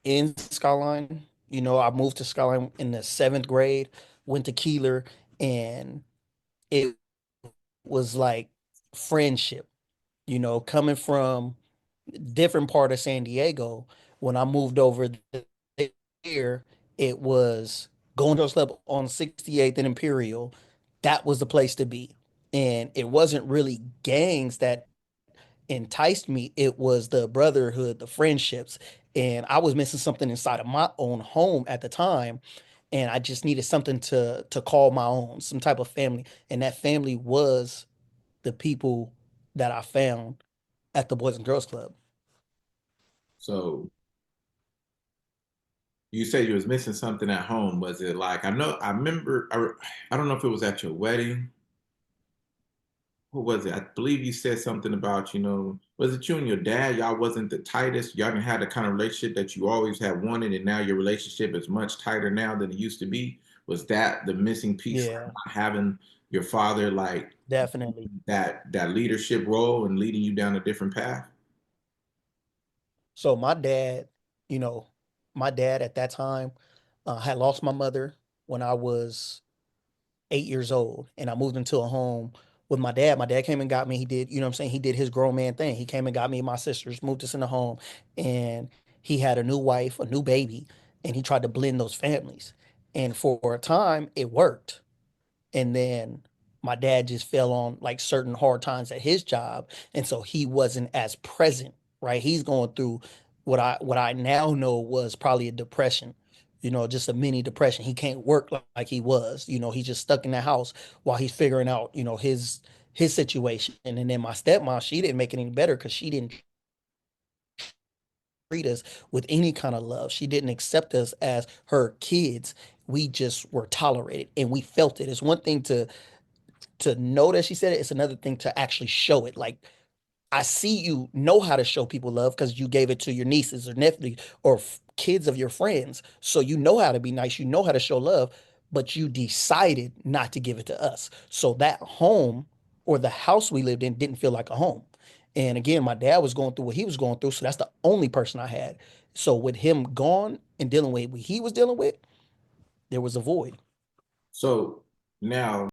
in Skyline. I moved to Skyline in the seventh grade, went to Keeler, and it was like friendship. Coming from different part of San Diego, when I moved over there, it was going to a club on 68th and Imperial. That was the place to be. And it wasn't really gangs that enticed me. It was the brotherhood, the friendships. And I was missing something inside of my own home at the time. And I just needed something to call my own, some type of family. And that family was the people that I found at the Boys and Girls Club. So you said you was missing something at home. Was it like I remember I don't know if it was at your wedding. What was it? I believe you said something about, was it you and your dad? Y'all wasn't the tightest. Y'all didn't have the kind of relationship that you always have wanted, and now your relationship is much tighter now than it used to be. Was that the missing piece, like Yeah, not having your father like definitely. that leadership role and leading you down a different path? So you know, my dad at that time had lost my mother when I was 8 years old, and I moved into a home with my dad. My dad came and got me. He did, what I'm saying? He did his grown man thing. He came and got me and my sisters, moved us in the home, and he had a new wife, a new baby, and he tried to blend those families. And for a time, it worked. And then my dad just fell on like certain hard times at his job, and so he wasn't as present. Right, he's going through what I now know was probably a depression, just a mini depression. He can't work like he was. He's just stuck in the house while he's figuring out his situation. And then my stepmom, she didn't make it any better because she didn't treat us with any kind of love. She didn't accept us as her kids. We just were tolerated and we felt it. It's one thing to know that she said it. It's another thing to actually show it. Like, I see you know how to show people love because you gave it to your nieces or nephews or kids of your friends. So you know how to be nice. You know how to show love, but you decided not to give it to us. So that home or the house we lived in didn't feel like a home. And again, my dad was going through what he was going through. So that's the only person I had. So with him gone and dealing with what he was dealing with, there was a void. So now